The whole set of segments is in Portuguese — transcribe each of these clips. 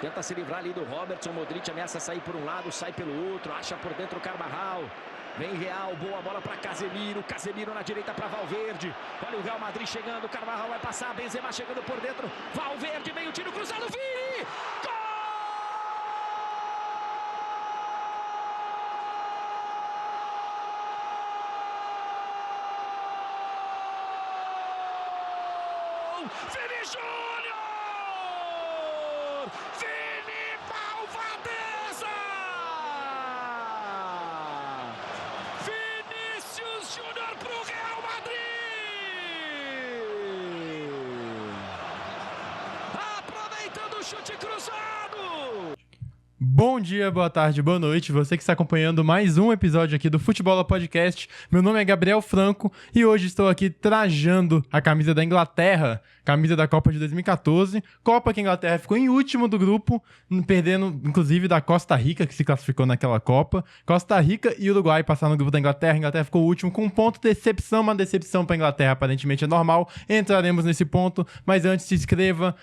Tenta se livrar ali do Robertson. Modric ameaça sair por um lado, sai pelo outro. Acha por dentro o Carvajal. Vem Real, boa bola para Casemiro. Casemiro na direita para Valverde. Olha o Real Madrid chegando. Carvajal vai passar. Benzema chegando por dentro. Valverde, meio tiro cruzado. Vini! Gol! Vini Júnior! Vini Malvadeza! Vinícius Júnior pro Real Madrid! Aproveitando o chute cruzado! Bom dia, boa tarde, boa noite, você que está acompanhando mais um episódio aqui do Futebola Podcast. Meu nome é Gabriel Franco e hoje estou aqui trajando a camisa da Inglaterra, camisa da Copa de 2014, Copa que a Inglaterra ficou em último do grupo, perdendo inclusive da Costa Rica, que se classificou naquela Copa. Costa Rica e Uruguai passaram no grupo da Inglaterra, a Inglaterra ficou último com um ponto, decepção, uma decepção para a Inglaterra, aparentemente é normal, entraremos nesse ponto, mas antes se inscreva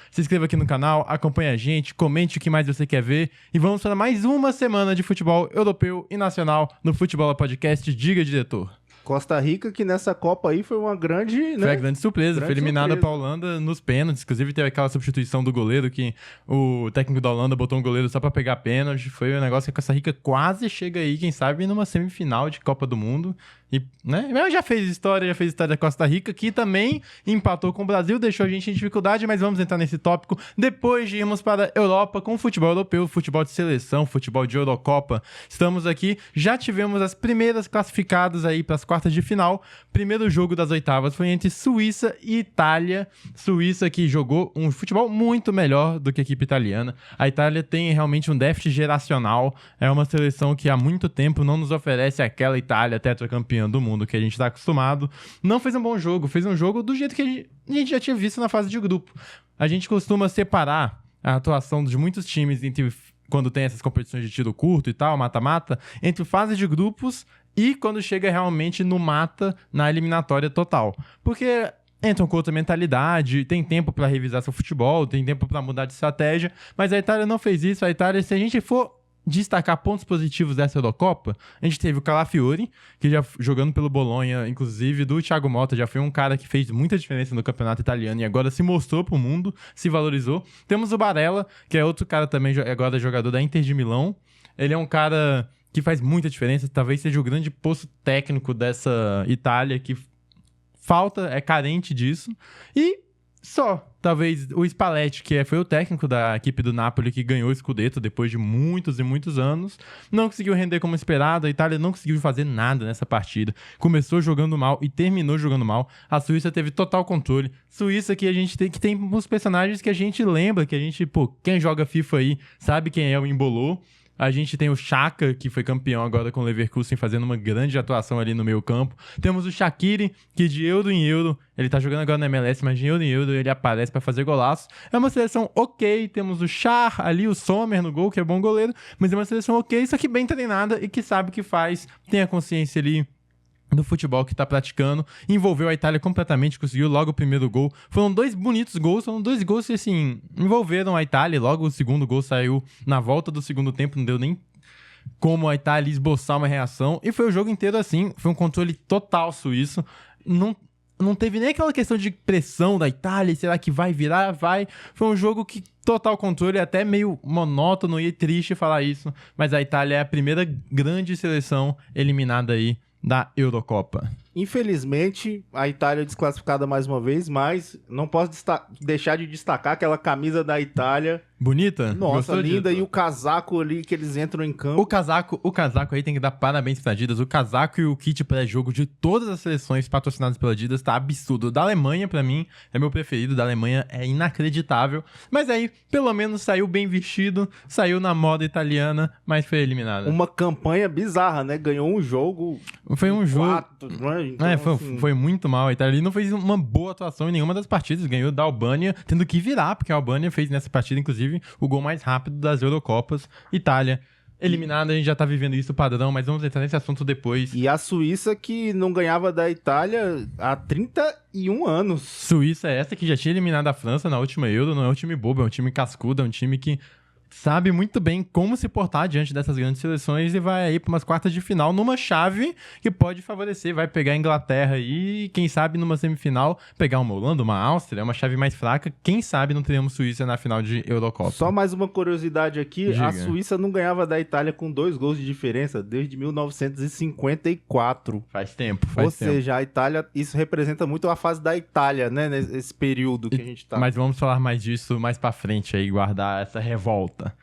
aqui no canal, acompanhe a gente, comente o que mais você quer ver e vamos para mais uma semana de futebol europeu e nacional no Futebola Podcast. Diga, diretor. Costa Rica, que nessa Copa aí foi uma grande, né? Foi a grande surpresa, grande foi eliminada surpresa. pra Holanda nos pênaltis, inclusive teve aquela substituição do goleiro, que o técnico da Holanda botou um goleiro só pra pegar pênalti, foi um negócio que a Costa Rica quase chega aí, quem sabe, numa semifinal de Copa do Mundo, e, né, mas já fez história da Costa Rica, que também empatou com o Brasil, deixou a gente em dificuldade, mas vamos entrar nesse tópico depois de irmos para a Europa com futebol europeu, futebol de seleção, futebol de Eurocopa. Estamos aqui, já tivemos as primeiras classificadas aí para as quartas de final. Primeiro jogo das oitavas foi entre Suíça e Itália. Suíça que jogou um futebol muito melhor do que a equipe italiana. A Itália tem realmente um déficit geracional, é uma seleção que há muito tempo não nos oferece aquela Itália tetracampeã do mundo que a gente está acostumado. Não fez um bom jogo, fez um jogo do jeito que a gente já tinha visto na fase de grupo. A gente costuma separar a atuação de muitos times entre quando tem essas competições de tiro curto e tal, mata-mata, entre fase de grupos e quando chega realmente no mata, na eliminatória total. Porque entram com outra mentalidade, tem tempo para revisar seu futebol, tem tempo para mudar de estratégia, mas a Itália não fez isso. A Itália, se a gente for destacar pontos positivos dessa Eurocopa, a gente teve o Calafiori, que já jogando pelo Bolonha, inclusive do Thiago Motta, já foi um cara que fez muita diferença no campeonato italiano e agora se mostrou pro mundo, se valorizou. Temos o Barella, que é outro cara também, agora jogador da Inter de Milão. Ele é um cara que faz muita diferença, talvez seja o grande posto técnico dessa Itália, que falta, é carente disso. E só, talvez, o Spalletti, que foi o técnico da equipe do Napoli, que ganhou o Scudetto depois de muitos e muitos anos, não conseguiu render como esperado. A Itália não conseguiu fazer nada nessa partida. Começou jogando mal e terminou jogando mal. A Suíça teve total controle. Suíça que a gente tem, que tem uns personagens que a gente lembra, que a gente, quem joga FIFA aí sabe quem é o Embolou. A gente tem o Xhaka, que foi campeão agora com o Leverkusen, fazendo uma grande atuação ali no meio campo. Temos o Shaqiri, que de euro em euro, ele tá jogando agora na MLS, mas de euro em euro ele aparece pra fazer golaço. É uma seleção ok, temos o Schär ali, o Sommer no gol, que é bom goleiro, mas é uma seleção ok, só que bem treinada e que sabe o que faz, tem a consciência ali do futebol que tá praticando, envolveu a Itália completamente, conseguiu logo o primeiro gol. Foram dois bonitos gols, foram dois gols que, assim, envolveram a Itália. Logo o segundo gol saiu na volta do segundo tempo, não deu nem como a Itália esboçar uma reação. E foi o jogo inteiro assim, foi um controle total suíço. Não teve nem aquela questão de pressão da Itália, será que vai virar? Vai. Foi um jogo que total controle, até meio monótono e triste falar isso, mas a Itália é a primeira grande seleção eliminada aí da Eurocopa. Infelizmente, a Itália é desclassificada mais uma vez, mas não posso deixar de destacar aquela camisa da Itália. Bonita? Nossa, Gostou linda. disso? E o casaco ali que eles entram em campo. O casaco aí tem que dar parabéns pra Adidas. O casaco e o kit pré-jogo de todas as seleções patrocinadas pela Adidas tá absurdo. Da Alemanha, pra mim, é meu preferido. Da Alemanha é inacreditável. Mas aí, pelo menos, saiu bem vestido, saiu na moda italiana, mas foi eliminada. Uma campanha bizarra, né? Ganhou um jogo. Foi um jogo. 4, né? Então, foi muito mal. A Itália não fez uma boa atuação em nenhuma das partidas. Ganhou da Albânia, tendo que virar, porque a Albânia fez nessa partida, inclusive, o gol mais rápido das Eurocopas. Itália eliminada, a gente já tá vivendo isso padrão, mas vamos entrar nesse assunto depois. E a Suíça, que não ganhava da Itália há 31 anos. Suíça é essa que já tinha eliminado a França na última Euro, não é um time bobo, é um time cascudo, é um time que sabe muito bem como se portar diante dessas grandes seleções e vai aí para umas quartas de final numa chave que pode favorecer, vai pegar a Inglaterra e quem sabe numa semifinal pegar uma Holanda, uma Áustria, uma chave mais fraca, quem sabe não teremos Suíça na final de Eurocopa. Só mais uma curiosidade aqui, Diga. A Suíça não ganhava da Itália com 2 gols de diferença desde 1954. Faz tempo. Ou seja, a Itália, isso representa muito a fase da Itália, né, nesse período que a gente tá. Mas vamos falar mais disso mais pra frente aí, guardar essa revolta.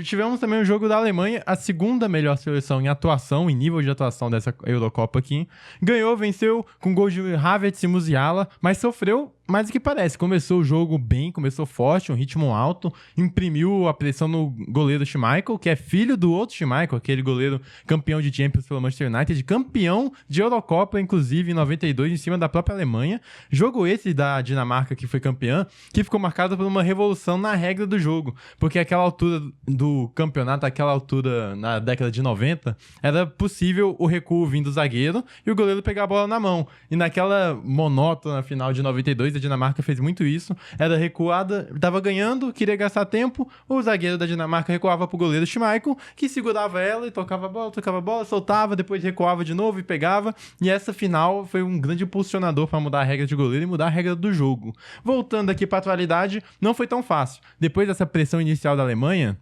Tivemos também o jogo da Alemanha, a segunda melhor seleção em atuação, em nível de atuação dessa Eurocopa aqui. Ganhou, venceu com gols de Havertz e Musiala, mas sofreu mais do que parece. Começou o jogo bem, começou forte, um ritmo alto, imprimiu a pressão no goleiro Schmeichel, que é filho do outro Schmeichel, aquele goleiro campeão de Champions pelo Manchester United, campeão de Eurocopa, inclusive em 92, em cima da própria Alemanha. Jogo esse da Dinamarca, que foi campeã, que ficou marcado por uma revolução na regra do jogo, porque aquela altura do campeonato, aquela altura na década de 90, era possível o recuo vindo do zagueiro e o goleiro pegar a bola na mão. E naquela monótona final de 92, a Dinamarca fez muito isso, era recuada, estava ganhando, queria gastar tempo, o zagueiro da Dinamarca recuava pro goleiro Schmeichel, que segurava ela e tocava a bola, soltava, depois recuava de novo e pegava, e essa final foi um grande impulsionador para mudar a regra de goleiro e mudar a regra do jogo. Voltando aqui para a atualidade, não foi tão fácil. Depois dessa pressão inicial da Alemanha,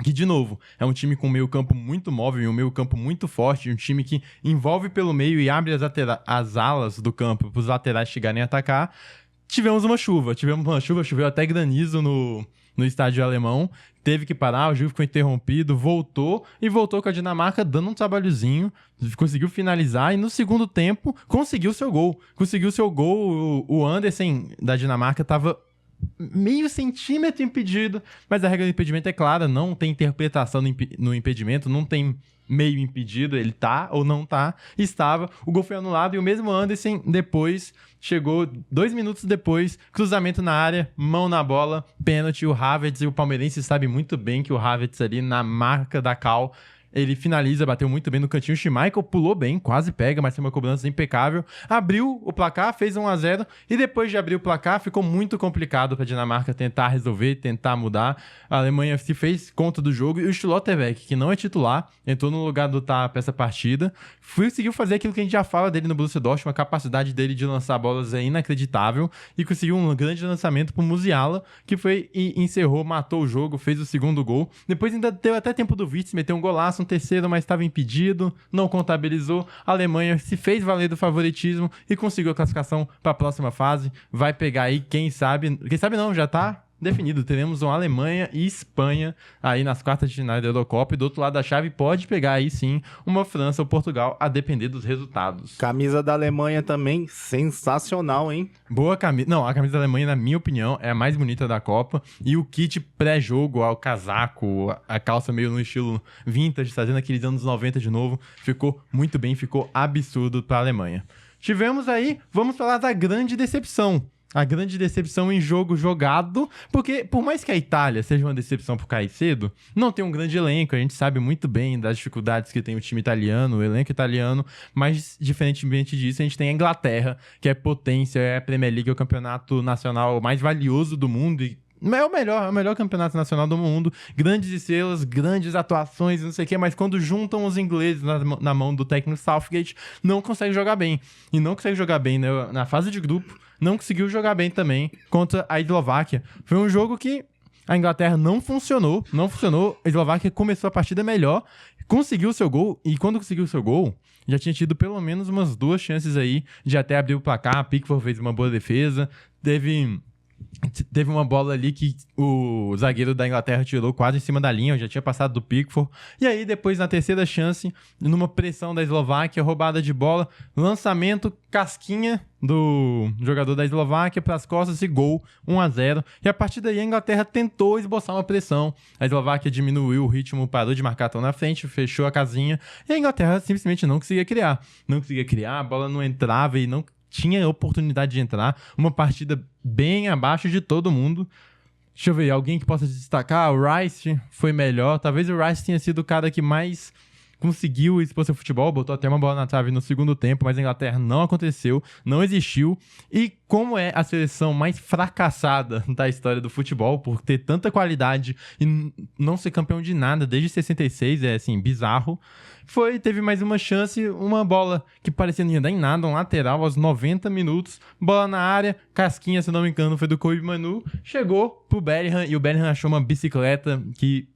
que, de novo, é um time com um meio campo muito móvel e um meio campo muito forte, um time que envolve pelo meio e abre as alas do campo para os laterais chegarem a atacar. Tivemos uma chuva, choveu até granizo no estádio alemão, teve que parar, o jogo ficou interrompido, voltou com a Dinamarca dando um trabalhozinho, conseguiu finalizar e no segundo tempo conseguiu seu gol. O Andersen da Dinamarca estava meio centímetro impedido, mas a regra do impedimento é clara, não tem interpretação no impedimento, não tem meio impedido, ele tá ou não tá, estava, o gol foi anulado e o mesmo Andersen depois chegou 2 minutos depois, cruzamento na área, mão na bola, pênalti, o Havertz, e o palmeirense sabe muito bem que o Havertz ali na marca da cal, ele finaliza, bateu muito bem no cantinho. O Schmeichel pulou bem, quase pega, mas foi uma cobrança impecável. Abriu o placar, fez 1-0. E depois de abrir o placar, ficou muito complicado para a Dinamarca tentar resolver, tentar mudar. A Alemanha se fez conta do jogo. E o Schlotterbeck, que não é titular, entrou no lugar do Tah para essa partida. Conseguiu fazer aquilo que a gente já fala dele no Borussia Dortmund. A capacidade dele de lançar bolas é inacreditável. E conseguiu um grande lançamento para o Musiala, que foi e encerrou, matou o jogo, fez o segundo gol. Depois ainda deu até tempo do Wirtz meter um golaço, um terceiro, mas estava impedido, não contabilizou. A Alemanha se fez valer do favoritismo e conseguiu a classificação para a próxima fase. Vai pegar aí, quem sabe não, já tá definido. Teremos uma Alemanha e Espanha aí nas quartas de final da Eurocopa, e do outro lado da chave pode pegar aí sim uma França ou Portugal, a depender dos resultados. Camisa da Alemanha também, sensacional, hein? Boa camisa. Não, a camisa da Alemanha, na minha opinião, é a mais bonita da Copa. E o kit pré-jogo, o casaco, a calça meio no estilo vintage, trazendo aqueles anos 90 de novo, ficou muito bem, ficou absurdo para a Alemanha. Tivemos aí, vamos falar da grande decepção. A grande decepção em jogo jogado, porque por mais que a Itália seja uma decepção por cair cedo, não tem um grande elenco, a gente sabe muito bem das dificuldades que tem o time italiano, o elenco italiano, mas diferentemente disso, a gente tem a Inglaterra, que é potência, é a Premier League, é o campeonato nacional mais valioso do mundo e é o melhor campeonato nacional do mundo, grandes estrelas, grandes atuações, não sei o que, mas quando juntam os ingleses na mão do técnico Southgate, não consegue jogar bem. E não consegue jogar bem, né? Na fase de grupo, não conseguiu jogar bem também contra a Eslováquia. Foi um jogo que a Inglaterra não funcionou, a Eslováquia começou a partida melhor, conseguiu o seu gol, e quando conseguiu o seu gol, já tinha tido pelo menos umas 2 chances aí de até abrir o placar. A Pickford fez uma boa defesa, teve uma bola ali que o zagueiro da Inglaterra tirou quase em cima da linha, já tinha passado do Pickford. E aí, depois, na terceira chance, numa pressão da Eslováquia, roubada de bola, lançamento, casquinha do jogador da Eslováquia para as costas e gol, 1-0. E a partir daí, a Inglaterra tentou esboçar uma pressão. A Eslováquia diminuiu o ritmo, parou de marcar tão na frente, fechou a casinha. E a Inglaterra simplesmente não conseguia criar. A bola não entrava e não tinha oportunidade de entrar. Uma partida bem abaixo de todo mundo. Deixa eu ver, alguém que possa destacar? O Rice foi melhor. Talvez o Rice tenha sido o cara que mais conseguiu expor seu futebol, botou até uma bola na trave no segundo tempo, mas a Inglaterra não aconteceu, não existiu. E como é a seleção mais fracassada da história do futebol, por ter tanta qualidade e não ser campeão de nada desde 66, é assim, bizarro, teve mais uma chance, uma bola que parecia não ia dar em nada, um lateral aos 90 minutos, bola na área, casquinha, se não me engano, foi do Kobe Manu, chegou pro Bellingham e o Bellingham achou uma bicicleta que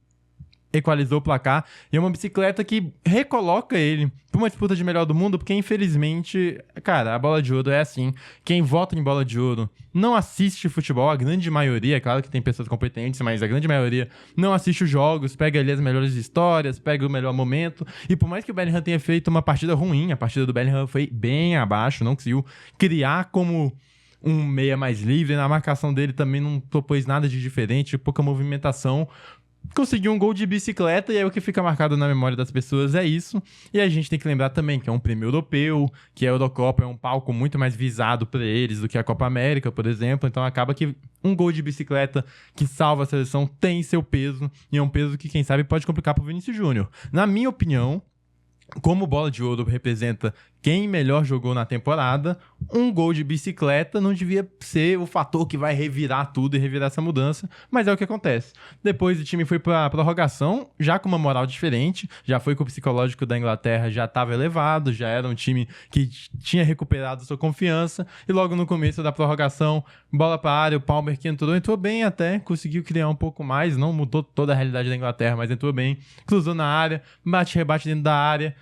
equalizou o placar, e é uma bicicleta que recoloca ele pra uma disputa de melhor do mundo, porque infelizmente, cara, a bola de ouro é assim, quem vota em bola de ouro não assiste futebol, a grande maioria, é claro que tem pessoas competentes, mas a grande maioria não assiste os jogos, pega ali as melhores histórias, pega o melhor momento, e por mais que o Bellingham tenha feito uma partida ruim, a partida do Bellingham foi bem abaixo, não conseguiu criar como um meia mais livre, na marcação dele também não propôs nada de diferente, pouca movimentação, conseguiu um gol de bicicleta, e aí o que fica marcado na memória das pessoas é isso. E a gente tem que lembrar também que é um prêmio europeu, que a Eurocopa é um palco muito mais visado para eles do que a Copa América, por exemplo. Então acaba que um gol de bicicleta que salva a seleção tem seu peso, e é um peso que, quem sabe, pode complicar para o Vinícius Júnior. Na minha opinião, como bola de ouro representa quem melhor jogou na temporada, um gol de bicicleta não devia ser o fator que vai revirar tudo e revirar essa mudança, mas é o que acontece. Depois o time foi pra prorrogação, já com uma moral diferente, já foi com o psicológico da Inglaterra, já estava elevado, já era um time que tinha recuperado sua confiança, e logo no começo da prorrogação, bola pra área, o Palmer que entrou bem até, conseguiu criar um pouco mais, não mudou toda a realidade da Inglaterra, mas entrou bem, cruzou na área, bate-rebate dentro da área,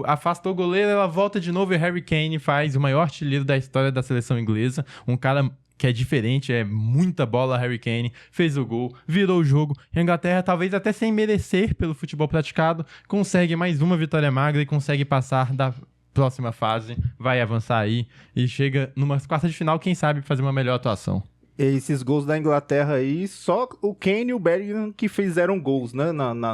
afastou o goleiro, ela volta de novo e Harry Kane faz o maior artilheiro da história da seleção inglesa. Um cara que é diferente, é muita bola. Harry Kane fez o gol, virou o jogo. E a Inglaterra, talvez até sem merecer pelo futebol praticado, consegue mais uma vitória magra e consegue passar da próxima fase, vai avançar aí e chega numa quarta de final, quem sabe fazer uma melhor atuação. Esses gols da Inglaterra aí, só o Kane e o Bellingham que fizeram gols, né? Na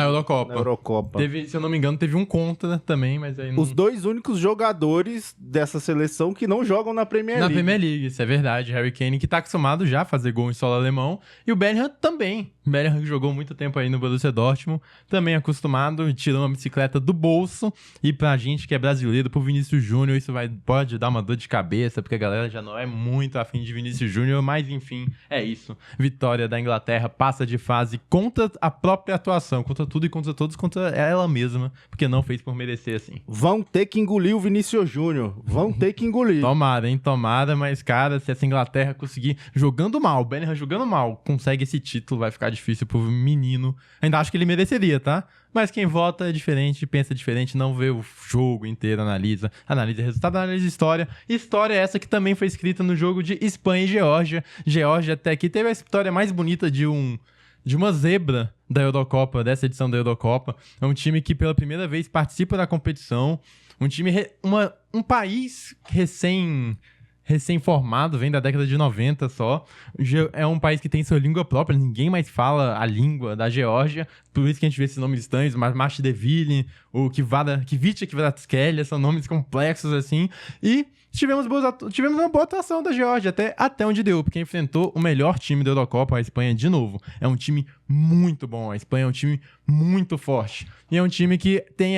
Eurocopa. Na Eurocopa. Teve, se eu não me engano, teve um contra também, mas aí não... Os dois únicos jogadores dessa seleção que não jogam na Premier League. Na Premier League, isso é verdade. Harry Kane, que tá acostumado já a fazer gol em solo alemão, e o Bellingham também. O Bellingham que jogou muito tempo aí no Borussia Dortmund, também acostumado, tirou uma bicicleta do bolso, e pra gente que é brasileiro, pro Vinícius Júnior, isso pode dar uma dor de cabeça, porque a galera já não é muito afim de Vinícius Júnior, mas enfim, é isso. Vitória da Inglaterra, passa de fase contra a própria atuação, contra tudo e contra todos, contra ela mesma, porque não fez por merecer assim. Vão ter que engolir o Vinícius Júnior, vão ter que engolir. Tomara, hein? Tomara, mas cara, se essa Inglaterra conseguir, jogando mal, o Bellingham jogando mal, consegue esse título, vai ficar difícil pro menino. Ainda acho que ele mereceria, tá? Mas quem vota é diferente, pensa diferente, não vê o jogo inteiro, analisa resultado, analisa história. História essa que também foi escrita no jogo de Espanha e Geórgia. Geórgia até aqui teve a história mais bonita de uma zebra da Eurocopa, dessa edição da Eurocopa. É um time que pela primeira vez participa da competição. Um time, um país recém-formado, vem da década de 90 só. É um país que tem sua língua própria, ninguém mais fala a língua da Geórgia, por isso que a gente vê esses nomes estranhos, mas Mashidevili, o Kvicha Kvaratskhelia, são nomes complexos assim, e tivemos uma boa atuação da Geórgia, até onde deu, porque enfrentou o melhor time da Eurocopa, a Espanha, de novo. É um time muito bom, a Espanha é um time muito forte, e é um time que tem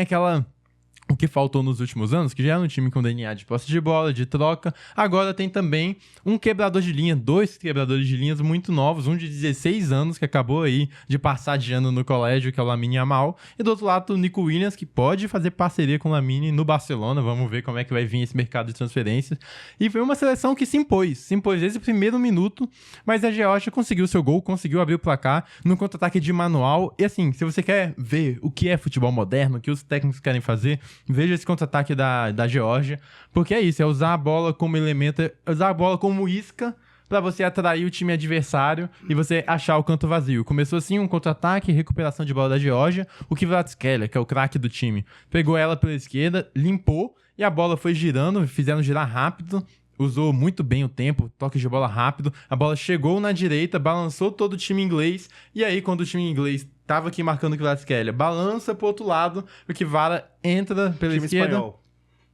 o que faltou nos últimos anos, que já era um time com DNA de posse de bola, de troca, agora tem também um quebrador de linha, 2 quebradores de linhas muito novos, um de 16 anos, que acabou aí de passar de ano no colégio, que é o Lamine Yamal, e do outro lado o Nico Williams, que pode fazer parceria com o Lamine no Barcelona, vamos ver como é que vai vir esse mercado de transferências, e foi uma seleção que se impôs desde o primeiro minuto, mas a Geórgia conseguiu seu gol, conseguiu abrir o placar no contra-ataque de manual, e assim, se você quer ver o que é futebol moderno, o que os técnicos querem fazer, veja esse contra-ataque da Geórgia, porque é isso, é usar a bola como elemento, usar a bola como isca para você atrair o time adversário e você achar o canto vazio. Começou assim um contra-ataque, recuperação de bola da Geórgia, o Kvaratskhelia, que é o craque do time, pegou ela pela esquerda, limpou e a bola foi girando, fizeram girar rápido, usou muito bem o tempo, toque de bola rápido, a bola chegou na direita, balançou todo o time inglês, e aí quando o time inglês tava aqui marcando o Kvaratskhelia, balança pro outro lado, o Kvara entra pela esquerda. Espanhol.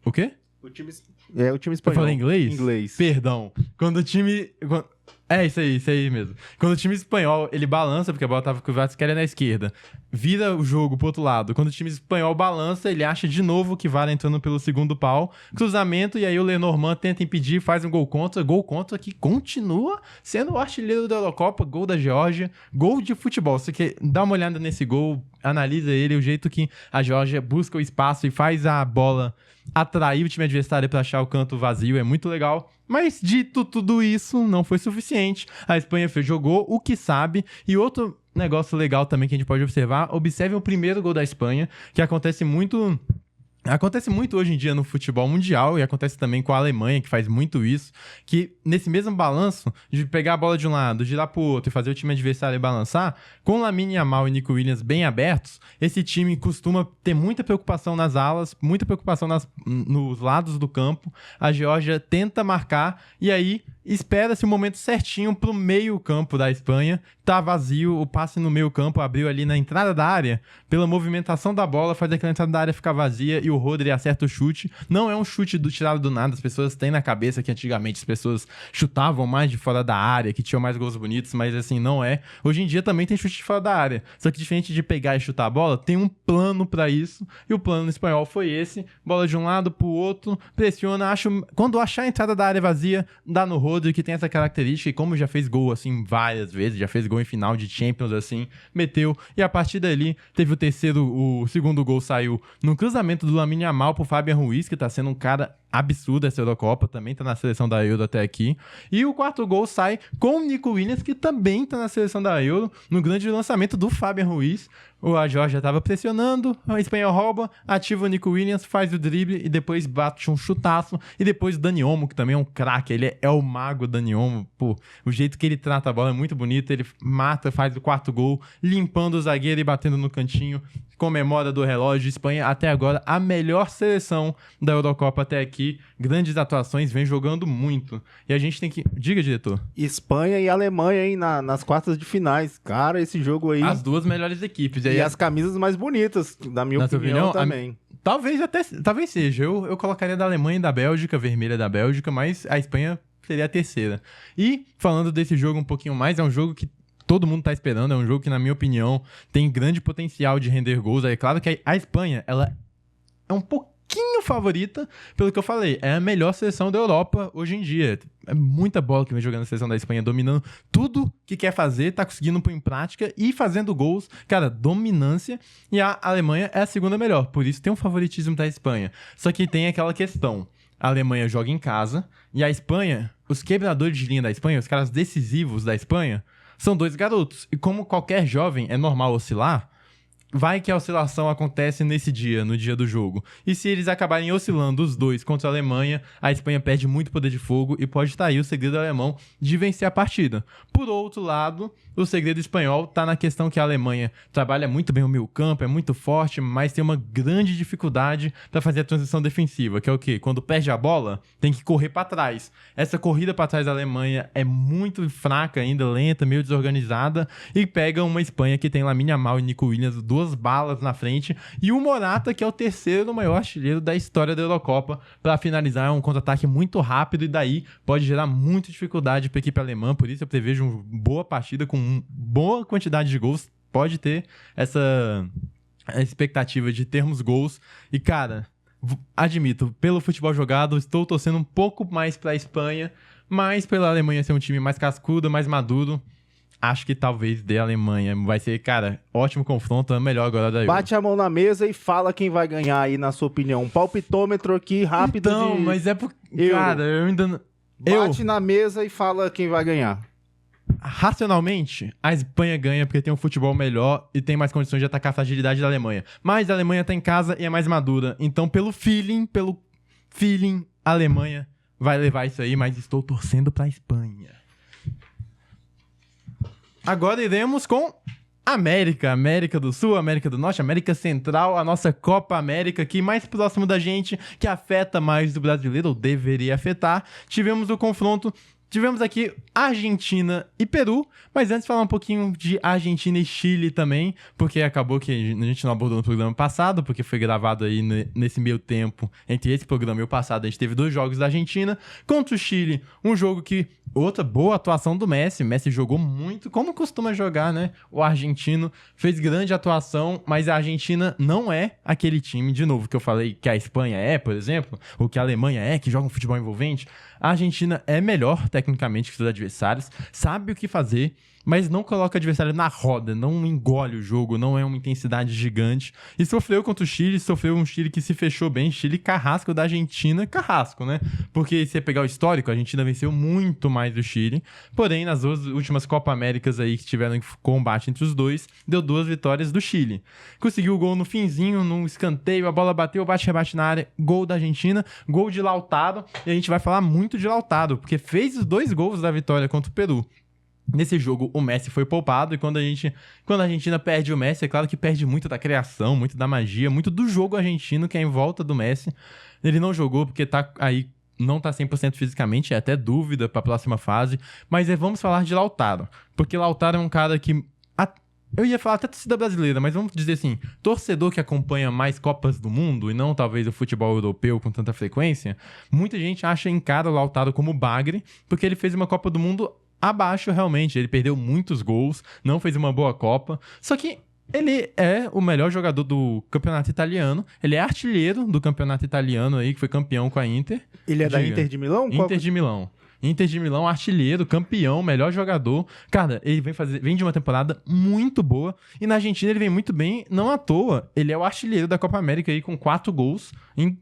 O quê? O time espanhol. Eu falei inglês? Inglês. Perdão. Quando o time... É, isso aí mesmo. Quando o time espanhol, ele balança, porque a bola tava com o Kvaratskhelia na esquerda, vira o jogo pro outro lado. Quando o time espanhol balança, ele acha de novo que Kvara entrando pelo segundo pau, cruzamento, e aí o Lenormand tenta impedir, faz um gol contra que continua sendo o artilheiro da Eurocopa, gol da Geórgia, gol de futebol. Você quer dar uma olhada nesse gol, analisa ele, o jeito que a Geórgia busca o espaço e faz a bola atrair o time adversário para achar o canto vazio, é muito legal. Mas dito tudo isso, não foi suficiente. A Espanha jogou o que sabe. E outro negócio legal também que a gente pode observar, observe o primeiro gol da Espanha, que acontece muito hoje em dia no futebol mundial e acontece também com a Alemanha, que faz muito isso, que nesse mesmo balanço, de pegar a bola de um lado, girar pro outro e fazer o time adversário balançar, com Lamine Yamal e Nico Williams bem abertos, esse time costuma ter muita preocupação nas alas, muita preocupação nos lados do campo. A Geórgia tenta marcar e aí espera-se o momento certinho pro meio campo da Espanha. Tá vazio, o passe no meio campo abriu ali na entrada da área, pela movimentação da bola, faz aquela entrada da área ficar vazia e o Rodri acerta o chute. Não é um chute tirado do nada, as pessoas têm na cabeça que antigamente as pessoas chutavam mais de fora da área, que tinham mais gols bonitos, mas assim, não é. Hoje em dia também tem chute de fora da área, só que diferente de pegar e chutar a bola, tem um plano pra isso, e o plano espanhol foi esse: bola de um lado pro outro, pressiona, quando achar a entrada da área vazia, dá no Rodri, que tem essa característica, e como já fez gol assim várias vezes, já fez gol em final de Champions assim, meteu, e a partir dali teve o segundo gol saiu no cruzamento do Lamine Yamal pro Fabian Ruiz, que tá sendo um cara absurdo essa Eurocopa, também tá na seleção da Euro até aqui, e o quarto gol sai com o Nico Williams, que também tá na seleção da Euro, no grande lançamento do Fabian Ruiz. A Geórgia tava pressionando, a Espanha rouba, ativa o Nico Williams, faz o drible e depois bate um chutaço, e depois o Dani Olmo, que também é um craque, ele é o mago Dani Olmo, pô, o jeito que ele trata a bola é muito bonito, ele mata, faz o quarto gol, limpando o zagueiro e batendo no cantinho, comemora do relógio. Espanha, até agora, a melhor seleção da Eurocopa até aqui, grandes atuações, vem jogando muito. E a gente tem que... Diga, diretor. Espanha e Alemanha, hein, nas quartas de finais. Cara, esse jogo aí... As duas melhores equipes. E as camisas mais bonitas, na minha opinião também. Talvez seja. Eu colocaria da Alemanha e da Bélgica, vermelha da Bélgica, mas a Espanha seria a terceira. E, falando desse jogo um pouquinho mais, é um jogo que todo mundo tá esperando, é um jogo que, na minha opinião, tem grande potencial de render gols. É claro que a Espanha, ela é um pouquinho favorita, pelo que eu falei, é a melhor seleção da Europa hoje em dia. É muita bola que vem jogando a seleção da Espanha, dominando tudo que quer fazer, tá conseguindo pôr em prática e fazendo gols. Cara, dominância. E a Alemanha é a segunda melhor, por isso tem um favoritismo da Espanha. Só que tem aquela questão: a Alemanha joga em casa e a Espanha, os quebradores de linha da Espanha, os caras decisivos da Espanha, são dois garotos. E como qualquer jovem é normal oscilar, vai que a oscilação acontece nesse dia, no dia do jogo. E se eles acabarem oscilando os dois contra a Alemanha, a Espanha perde muito poder de fogo e pode estar aí o segredo alemão de vencer a partida. Por outro lado, o segredo espanhol tá na questão que a Alemanha trabalha muito bem o meio campo, é muito forte, mas tem uma grande dificuldade para fazer a transição defensiva, que é o quê? Quando perde a bola, tem que correr para trás. Essa corrida para trás da Alemanha é muito fraca ainda, lenta, meio desorganizada, e pega uma Espanha que tem Lamine Yamal e Nico Williams, duas balas na frente, e o Morata, que é o terceiro maior artilheiro da história da Eurocopa, para finalizar. É um contra-ataque muito rápido e daí pode gerar muita dificuldade para a equipe alemã. Por isso eu prevejo uma boa partida com boa quantidade de gols. Pode ter essa expectativa de termos gols. E cara, admito, pelo futebol jogado, estou torcendo um pouco mais para a Espanha, mas pela Alemanha ser um time mais cascudo, mais maduro, acho que talvez dê a Alemanha. Vai ser, cara, ótimo confronto, é melhor agora da Euro. Bate a mão na mesa e fala quem vai ganhar aí, na sua opinião. Um palpitômetro aqui, rápido. Então, mas é porque... Cara, eu ainda não... Bate na mesa e fala quem vai ganhar. Racionalmente, a Espanha ganha porque tem um futebol melhor e tem mais condições de atacar a fragilidade da Alemanha. Mas a Alemanha tá em casa e é mais madura. Então, pelo feeling, a Alemanha vai levar isso aí, mas estou torcendo pra Espanha. Agora iremos com América do Sul, América do Norte, América Central, a nossa Copa América aqui mais próximo da gente, que afeta mais do brasileiro, ou deveria afetar. Tivemos o confronto Tivemos aqui Argentina e Peru, mas antes falar um pouquinho de Argentina e Chile também, porque acabou que a gente não abordou no programa passado, porque foi gravado aí nesse meio tempo, entre esse programa e o passado, a gente teve 2 jogos da Argentina, contra o Chile, um jogo que, outra boa atuação do Messi, Messi jogou muito, como costuma jogar, né? O argentino fez grande atuação, mas a Argentina não é aquele time, de novo, que eu falei que a Espanha é, por exemplo, ou que a Alemanha é, que joga um futebol envolvente. A Argentina é melhor tecnicamente que seus adversários, sabe o que fazer, mas não coloca o adversário na roda, não engole o jogo, não é uma intensidade gigante. E sofreu contra o Chile, sofreu um Chile que se fechou bem, Chile carrasco da Argentina, carrasco, né? Porque se você pegar o histórico, a Argentina venceu muito mais do Chile, porém nas 2 últimas Copa Américas aí que tiveram combate entre os dois, deu 2 vitórias do Chile. Conseguiu o gol no finzinho, num escanteio, a bola bateu, bate-rebate na área, gol da Argentina, gol de Lautaro, e a gente vai falar muito de Lautaro, porque fez os 2 gols da vitória contra o Peru. Nesse jogo, o Messi foi poupado, e quando a Argentina perde o Messi, é claro que perde muito da criação, muito da magia, muito do jogo argentino que é em volta do Messi. Ele não jogou porque tá aí, não tá 100% fisicamente, é até dúvida pra próxima fase, mas vamos falar de Lautaro, porque Lautaro é um cara que... Eu ia falar até torcida brasileira, mas vamos dizer assim, torcedor que acompanha mais Copas do Mundo e não talvez o futebol europeu com tanta frequência, muita gente encara o Lautaro como bagre, porque ele fez uma Copa do Mundo abaixo realmente, ele perdeu muitos gols, não fez uma boa Copa, só que ele é o melhor jogador do campeonato italiano, ele é artilheiro do campeonato italiano aí, que foi campeão com a Inter. Ele é da Inter de Milão? Inter de Milão. Inter de Milão, artilheiro, campeão, melhor jogador. Cara, ele vem de uma temporada muito boa. E na Argentina ele vem muito bem, não à toa. Ele é o artilheiro da Copa América aí com 4 gols em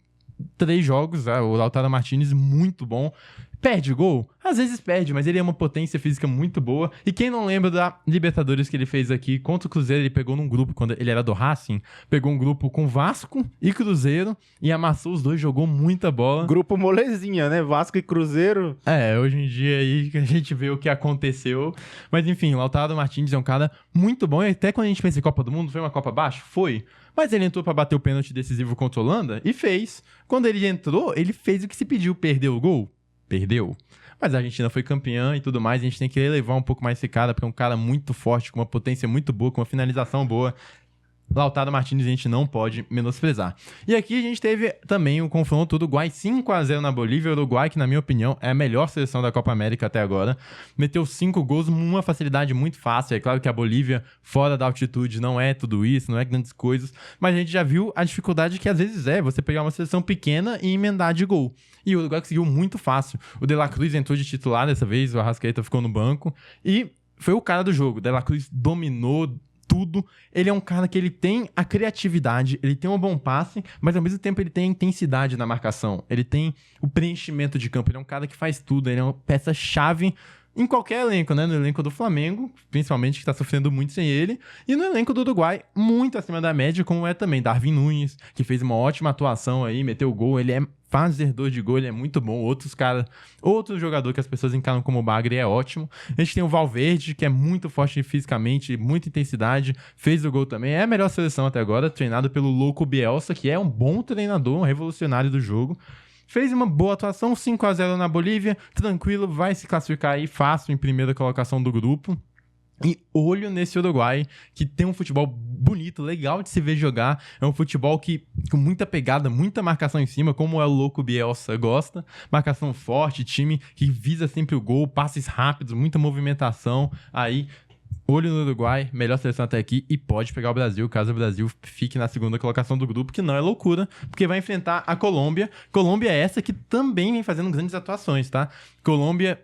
3 jogos. O Lautaro Martínez, muito bom. Perde gol? Às vezes perde, mas ele é uma potência física muito boa. E quem não lembra da Libertadores que ele fez aqui contra o Cruzeiro, ele pegou num grupo, quando ele era do Racing, pegou um grupo com Vasco e Cruzeiro e amassou os dois, jogou muita bola. Grupo molezinha, né? Vasco e Cruzeiro. Hoje em dia aí que a gente vê o que aconteceu. Mas enfim, o Lautaro Martínez é um cara muito bom. E até quando a gente pensa em Copa do Mundo, foi uma Copa baixa? Foi. Mas ele entrou pra bater o pênalti decisivo contra a Holanda e fez. Quando ele entrou, ele fez o que se pediu, perdeu o gol. Perdeu. Mas a Argentina foi campeã e tudo mais, a gente tem que elevar um pouco mais esse cara, porque é um cara muito forte, com uma potência muito boa, com uma finalização boa. Lautaro Martínez a gente não pode menosprezar. E aqui a gente teve também o confronto do Uruguai 5-0 na Bolívia. O Uruguai, que na minha opinião é a melhor seleção da Copa América até agora, meteu 5 gols, uma facilidade muito fácil. É claro que a Bolívia, fora da altitude, não é tudo isso, não é grandes coisas, mas a gente já viu a dificuldade que às vezes é você pegar uma seleção pequena e emendar de gol. E o Uruguai conseguiu muito fácil. O De La Cruz entrou de titular dessa vez, o Arrascaeta ficou no banco e foi o cara do jogo. O De La Cruz dominou tudo. Ele é um cara que ele tem a criatividade, ele tem um bom passe, mas ao mesmo tempo ele tem a intensidade na marcação. Ele tem o preenchimento de campo. Ele é um cara que faz tudo. Ele é uma peça-chave em qualquer elenco, né? No elenco do Flamengo, principalmente, que tá sofrendo muito sem ele. E no elenco do Uruguai, muito acima da média, como é também Darwin Núñez, que fez uma ótima atuação aí, meteu gol. Ele é fazedor de gol, ele é muito bom. Outro jogador que as pessoas encaram como bagre é ótimo. A gente tem o Valverde, que é muito forte fisicamente, muita intensidade, fez o gol também. É a melhor seleção até agora, treinado pelo louco Bielsa, que é um bom treinador, um revolucionário do jogo. Fez uma boa atuação, 5-0 na Bolívia, tranquilo, vai se classificar aí fácil em primeira colocação do grupo. E olho nesse Uruguai, que tem um futebol bonito, legal de se ver jogar. É um futebol que com muita pegada, muita marcação em cima, como é o louco Bielsa gosta. Marcação forte, time que visa sempre o gol, passes rápidos, muita movimentação. Aí, olho no Uruguai, melhor seleção até aqui, e pode pegar o Brasil, caso o Brasil fique na segunda colocação do grupo, que não é loucura, porque vai enfrentar a Colômbia. Colômbia é essa que também vem fazendo grandes atuações, tá? Colômbia...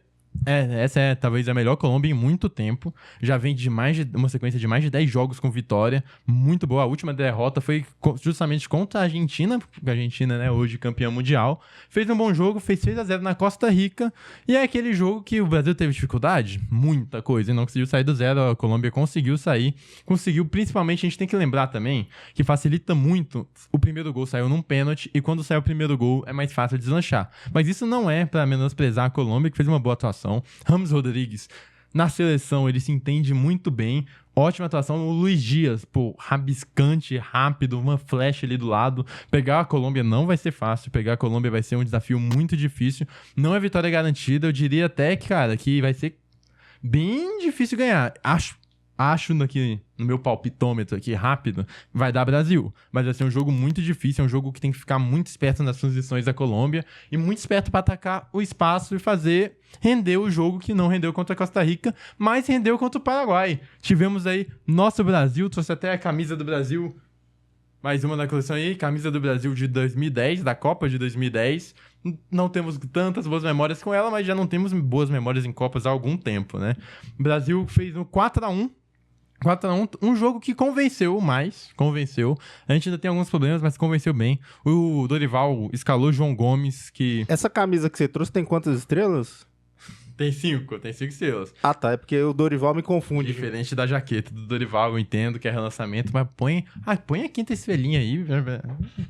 essa é talvez a melhor Colômbia em muito tempo. Já vem de uma sequência de mais de 10 jogos com vitória. Muito boa. A última derrota foi justamente contra a Argentina, porque a Argentina, né, hoje campeã mundial. Fez um bom jogo, fez 6-0 na Costa Rica. E é aquele jogo que o Brasil teve dificuldade, muita coisa, e não conseguiu sair do zero. A Colômbia conseguiu sair. Conseguiu, principalmente, a gente tem que lembrar também que facilita muito. O primeiro gol saiu num pênalti, e quando sai o primeiro gol é mais fácil deslanchar. Mas isso não é para menosprezar a Colômbia, que fez uma boa atuação. James Rodrigues, Na seleção, ele se entende muito bem. Ótima atuação. O Luiz Dias, pô, rabiscante, rápido, uma flecha ali do lado. Pegar a Colômbia não vai ser fácil. Pegar a Colômbia vai ser um desafio muito difícil. Não é vitória garantida. Eu diria até que, cara, que vai ser bem difícil ganhar. Acho aqui, no meu palpitômetro aqui, rápido, vai dar Brasil. Mas vai ser um jogo muito difícil, é um jogo que tem que ficar muito esperto nas transições da Colômbia e muito esperto para atacar o espaço e fazer render o jogo que não rendeu contra a Costa Rica, mas rendeu contra o Paraguai. Tivemos aí nosso Brasil, trouxe até a camisa do Brasil, mais uma da coleção aí, camisa do Brasil de 2010, da Copa de 2010. Não temos tantas boas memórias com ela, mas já não temos boas memórias em Copas há algum tempo, né? O Brasil fez um 4-1, um jogo que convenceu. A gente ainda tem alguns problemas, mas convenceu bem. O Dorival escalou João Gomes, que... Essa camisa que você trouxe tem quantas estrelas? Tem 5 estrelas. Ah, tá. É porque o Dorival me confunde. Diferente da jaqueta do Dorival, eu entendo que é relançamento, mas põe a quinta estrelinha aí.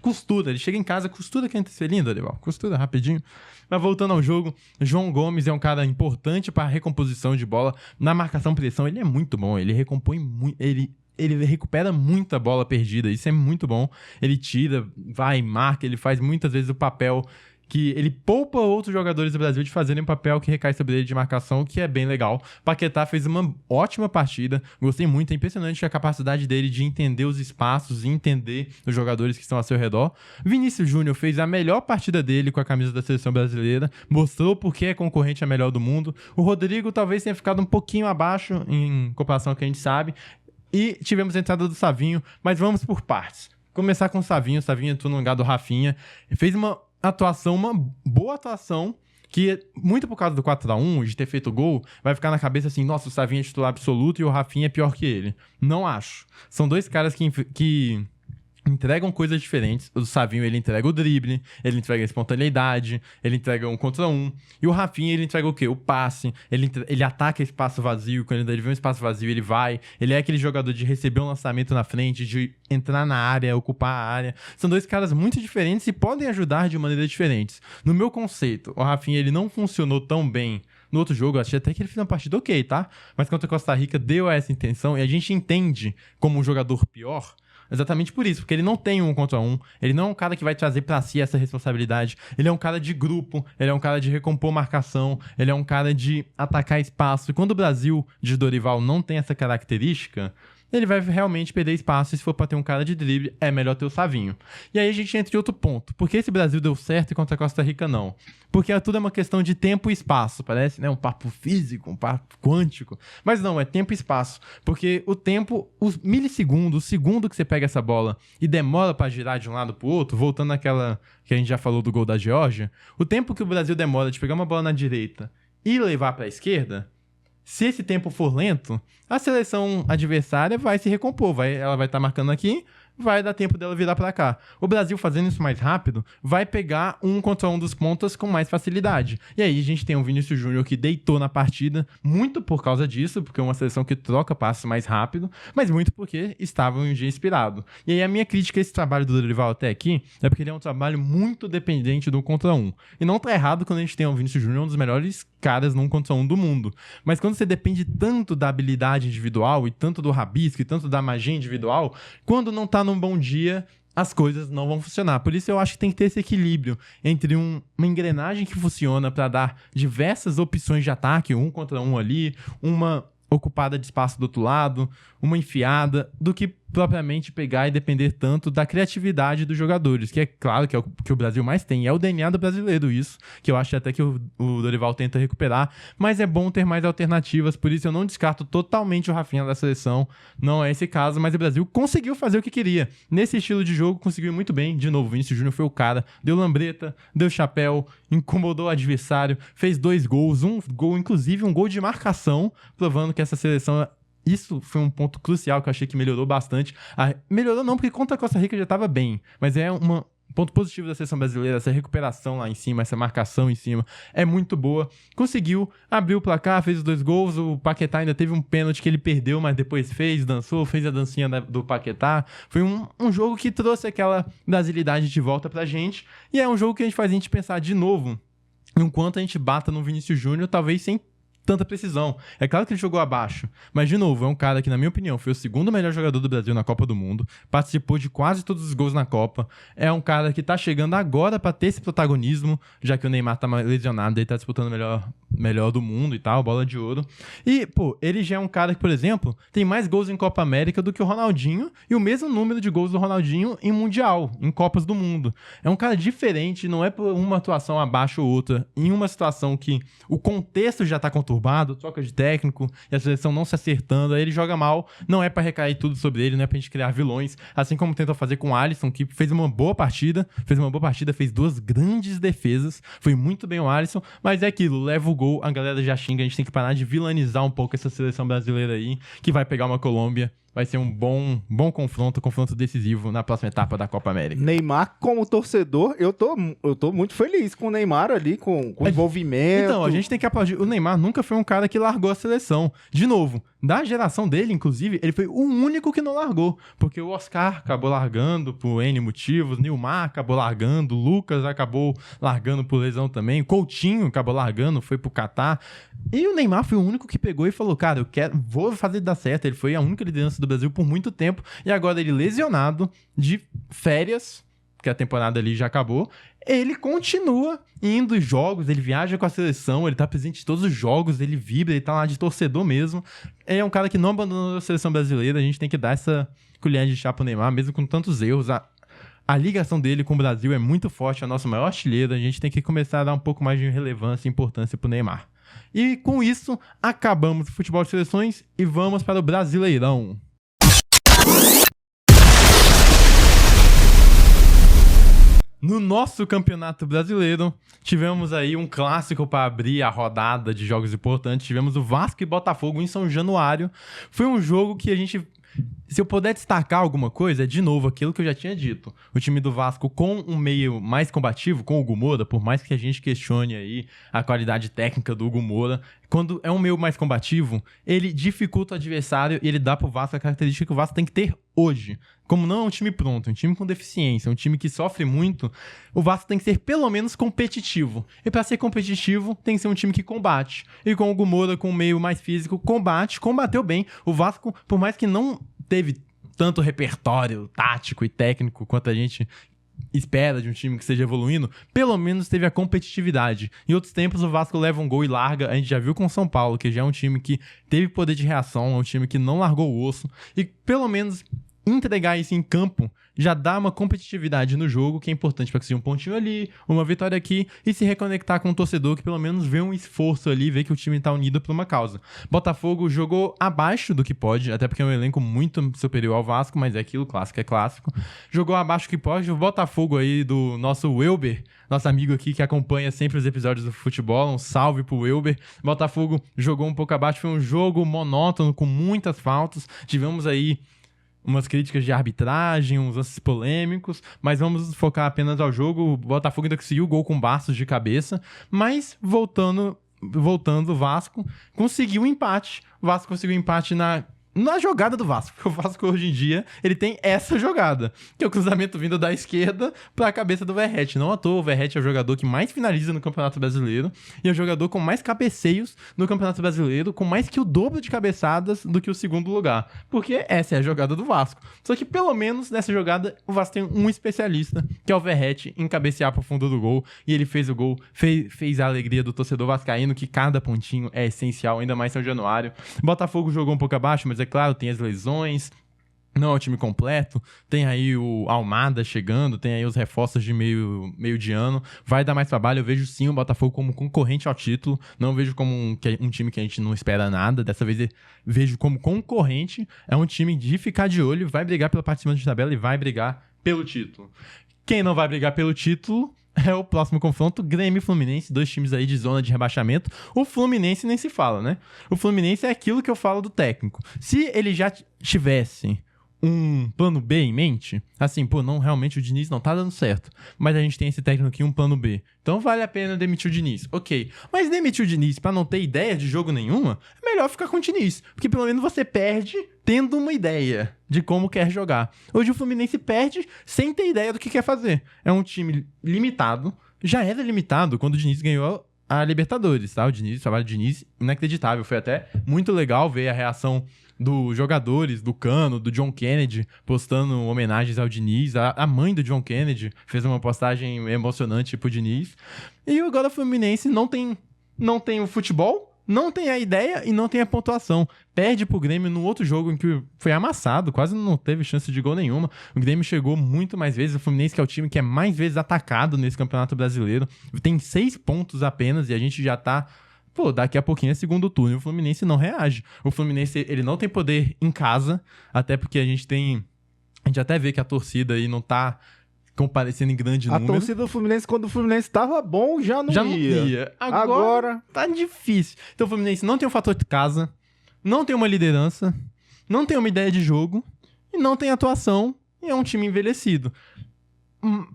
Costura. Ele chega em casa, costura a quinta estrelinha, Dorival. Costura rapidinho. Mas voltando ao jogo, João Gomes é um cara importante para a recomposição de bola. Na marcação-pressão, ele é muito bom. Ele recompõe muito... Ele recupera muita bola perdida. Isso é muito bom. Ele tira, vai, marca. Ele faz muitas vezes o papel... que ele poupa outros jogadores do Brasil de fazerem um papel que recai sobre ele de marcação, que é bem legal. Paquetá fez uma ótima partida, gostei muito, é impressionante a capacidade dele de entender os espaços e entender os jogadores que estão ao seu redor. Vinícius Júnior fez a melhor partida dele com a camisa da seleção brasileira, mostrou porque é concorrente a melhor do mundo. O Rodrigo talvez tenha ficado um pouquinho abaixo em comparação ao que a gente sabe. E tivemos a entrada do Savinho, mas vamos por partes. Começar com o Savinho entrou no lugar do Rafinha, fez uma boa atuação, que muito por causa do 4-1, de ter feito gol, vai ficar na cabeça assim, nossa, o Savinho é titular absoluto e o Rafinha é pior que ele. Não acho. São dois caras que entregam coisas diferentes. O Savinho, ele entrega o drible, ele entrega a espontaneidade, ele entrega 1 contra 1. E o Rafinha, ele entrega o quê? O passe, ele ataca espaço vazio, quando ele vê um espaço vazio, ele vai. Ele é aquele jogador de receber um lançamento na frente, de entrar na área, ocupar a área. São dois caras muito diferentes e podem ajudar de maneiras diferentes. No meu conceito, o Rafinha, ele não funcionou tão bem no outro jogo. Eu achei até que ele fez uma partida ok, tá? Mas contra a Costa Rica deu essa intenção e a gente entende como um jogador pior exatamente por isso, porque ele não tem 1 contra 1, ele não é um cara que vai trazer pra si essa responsabilidade, ele é um cara de grupo, ele é um cara de recompor marcação, ele é um cara de atacar espaço, e quando o Brasil de Dorival não tem essa característica, ele vai realmente perder espaço, e se for pra ter um cara de drible, é melhor ter o Savinho. E aí a gente entra em outro ponto. Por que esse Brasil deu certo e contra a Costa Rica não? Porque tudo é uma questão de tempo e espaço. Parece, né, um papo físico, um papo quântico. Mas não, é tempo e espaço. Porque o tempo, os milissegundos, o segundo que você pega essa bola e demora pra girar de um lado pro outro, voltando naquela que a gente já falou do gol da Geórgia, o tempo que o Brasil demora de pegar uma bola na direita e levar pra esquerda, se esse tempo for lento, a seleção adversária vai se recompor. Ela vai estar marcando aqui, vai dar tempo dela virar pra cá. O Brasil fazendo isso mais rápido, vai pegar 1 contra 1 dos pontas com mais facilidade. E aí a gente tem um Vinícius Júnior que deitou na partida, muito por causa disso, porque é uma seleção que troca passos mais rápido, mas muito porque estava um dia inspirado. E aí a minha crítica a esse trabalho do Dorival até aqui é porque ele é um trabalho muito dependente do 1 contra 1. E não tá errado quando a gente tem um Vinícius Júnior, um dos melhores caras no 1 contra 1 do mundo. Mas quando você depende tanto da habilidade individual e tanto do rabisco e tanto da magia individual, quando não tá num bom dia, as coisas não vão funcionar. Por isso eu acho que tem que ter esse equilíbrio entre uma engrenagem que funciona para dar diversas opções de ataque, 1 contra 1 ali, uma ocupada de espaço do outro lado, uma enfiada, do que propriamente pegar e depender tanto da criatividade dos jogadores, que é claro que é o que o Brasil mais tem, é o DNA do brasileiro isso, que eu acho até que o Dorival tenta recuperar, mas é bom ter mais alternativas, por isso eu não descarto totalmente o Rafinha da seleção, não é esse caso, mas o Brasil conseguiu fazer o que queria, nesse estilo de jogo conseguiu muito bem, de novo, o Vinícius Júnior foi o cara, deu lambreta, deu chapéu, incomodou o adversário, fez 2 gols, um gol, inclusive um gol de marcação, provando que essa seleção... Isso foi um ponto crucial que eu achei que melhorou bastante. Melhorou não, porque contra a Costa Rica já estava bem, mas é um ponto positivo da seleção brasileira, essa recuperação lá em cima, essa marcação em cima, é muito boa. Conseguiu, abriu o placar, fez os 2 gols, o Paquetá ainda teve um pênalti que ele perdeu, mas depois dançou, fez a dancinha do Paquetá. Foi um jogo que trouxe aquela brasilidade de volta pra gente, e é um jogo que a gente faz a gente pensar de novo, enquanto a gente bata no Vinícius Júnior, talvez sem tanta precisão. É claro que ele jogou abaixo, mas, de novo, é um cara que, na minha opinião, foi o segundo melhor jogador do Brasil na Copa do Mundo, participou de quase todos os gols na Copa, é um cara que tá chegando agora pra ter esse protagonismo, já que o Neymar tá lesionado, ele tá disputando o melhor do mundo e tal, bola de ouro. E, pô, ele já é um cara que, por exemplo, tem mais gols em Copa América do que o Ronaldinho e o mesmo número de gols do Ronaldinho em Mundial, em Copas do Mundo. É um cara diferente, não é por uma atuação abaixo ou outra, em uma situação que o contexto já tá conturbado, troca de técnico e a seleção não se acertando, aí ele joga mal, não é pra recair tudo sobre ele, não é pra gente criar vilões, assim como tentou fazer com o Alisson, que fez uma boa partida, fez 2 grandes defesas, foi muito bem o Alisson, mas é aquilo, leva o gol, a galera já xinga, a gente tem que parar de vilanizar um pouco essa seleção brasileira aí, que vai pegar uma Colômbia. Vai ser um bom confronto decisivo na próxima etapa da Copa América. Neymar, como torcedor, eu tô muito feliz com o Neymar ali, com o envolvimento. Então, a gente tem que aplaudir. O Neymar nunca foi um cara que largou a seleção. De novo, da geração dele, inclusive, ele foi o único que não largou. Porque o Oscar acabou largando por N motivos, Nilmar acabou largando, Lucas acabou largando por lesão também, Coutinho acabou largando, foi pro Catar. E o Neymar foi o único que pegou e falou, cara, vou fazer dar certo. Ele foi a única liderança do Brasil por muito tempo, e agora ele lesionado, de férias, que a temporada ali já acabou, ele continua indo em jogos, ele viaja com a seleção, ele tá presente em todos os jogos, ele vibra, ele tá lá de torcedor mesmo. É um cara que não abandonou a seleção brasileira, a gente tem que dar essa colher de chá pro Neymar, mesmo com tantos erros. A ligação dele com o Brasil é muito forte, é o nosso maior artilheiro, a gente tem que começar a dar um pouco mais de relevância e importância pro Neymar. E com isso, acabamos o futebol de seleções e vamos para o Brasileirão. No nosso Campeonato Brasileiro, tivemos aí um clássico para abrir a rodada de jogos importantes. Tivemos o Vasco e Botafogo em São Januário. Foi um jogo que a gente... Se eu puder destacar alguma coisa, é de novo aquilo que eu já tinha dito. O time do Vasco com um meio mais combativo, com o Hugo Moura, por mais que a gente questione aí a qualidade técnica do Hugo Moura, quando é um meio mais combativo, ele dificulta o adversário e ele dá pro Vasco a característica que o Vasco tem que ter hoje. Como não é um time pronto, é um time com deficiência, é um time que sofre muito, o Vasco tem que ser pelo menos competitivo. E para ser competitivo, tem que ser um time que combate. E com o Hugo Moura, com um meio mais físico, combateu bem. O Vasco, por mais que não teve tanto repertório tático e técnico quanto a gente espera de um time que esteja evoluindo, pelo menos teve a competitividade. Em outros tempos o Vasco leva um gol e larga, a gente já viu com o São Paulo, que já é um time que teve poder de reação, é um time que não largou o osso, e pelo menos entregar isso em campo já dá uma competitividade no jogo, que é importante para conseguir um pontinho ali, uma vitória aqui, e se reconectar com o torcedor que pelo menos vê um esforço ali, vê que o time tá unido por uma causa. Botafogo jogou abaixo do que pode, até porque é um elenco muito superior ao Vasco, mas é aquilo, clássico é clássico. Jogou abaixo do que pode, o Botafogo aí do nosso Welber, nosso amigo aqui que acompanha sempre os episódios do futebol, um salve pro Welber. Botafogo jogou um pouco abaixo, foi um jogo monótono, com muitas faltas, tivemos aí umas críticas de arbitragem, uns lances polêmicos, mas vamos focar apenas ao jogo. O Botafogo ainda conseguiu o gol com Bastos de cabeça, mas voltando o Vasco conseguiu um empate. O Vasco conseguiu um empate na jogada do Vasco, porque o Vasco hoje em dia, ele tem essa jogada, que é o cruzamento vindo da esquerda para a cabeça do Verratti. Não à toa, o Verratti é o jogador que mais finaliza no Campeonato Brasileiro e é o jogador com mais cabeceios no Campeonato Brasileiro, com mais que o dobro de cabeçadas do que o segundo lugar, porque essa é a jogada do Vasco. Só que pelo menos nessa jogada o Vasco tem um especialista, que é o Verratti, em cabecear pro fundo do gol, e ele fez o gol, fez a alegria do torcedor vascaíno, que cada pontinho é essencial, ainda mais São Januário. Botafogo jogou um pouco abaixo, mas é claro, tem as lesões, não é o time completo, tem aí o Almada chegando, tem aí os reforços de meio de ano, vai dar mais trabalho. Eu vejo sim o Botafogo como concorrente ao título, não vejo como um time que a gente não espera nada, dessa vez vejo como concorrente, é um time de ficar de olho, vai brigar pela participação de tabela e vai brigar pelo título. Quem não vai brigar pelo título é o próximo confronto, Grêmio e Fluminense, 2 times aí de zona de rebaixamento. O Fluminense nem se fala, né? O Fluminense é aquilo que eu falo do técnico. Se ele já tivesse um plano B em mente, assim, não, realmente o Diniz não tá dando certo, mas a gente tem esse técnico aqui, um plano B, então vale a pena demitir o Diniz, ok, mas demitir o Diniz pra não ter ideia de jogo nenhuma, é melhor ficar com o Diniz, porque pelo menos você perde tendo uma ideia de como quer jogar. Hoje o Fluminense perde sem ter ideia do que quer fazer, é um time limitado, já era limitado quando o Diniz ganhou a Libertadores, tá? O trabalho do Diniz, inacreditável. Foi até muito legal ver a reação dos jogadores, do Cano, do John Kennedy, postando homenagens ao Diniz. A mãe do John Kennedy fez uma postagem emocionante pro Diniz. E agora o Fluminense não tem o futebol, não tem a ideia e não tem a pontuação. Perde pro Grêmio no outro jogo em que foi amassado, quase não teve chance de gol nenhuma. O Grêmio chegou muito mais vezes. O Fluminense, que é o time que é mais vezes atacado nesse Campeonato Brasileiro, tem 6 pontos apenas e a gente já tá... Pô, daqui a pouquinho é segundo turno e o Fluminense não reage. O Fluminense, ele não tem poder em casa, até porque a gente até vê que a torcida aí não tá comparecendo em grande número. A torcida do Fluminense, quando o Fluminense tava bom, já não ia. Agora tá difícil. Então o Fluminense não tem um fator de casa, não tem uma liderança, não tem uma ideia de jogo e não tem atuação e é um time envelhecido.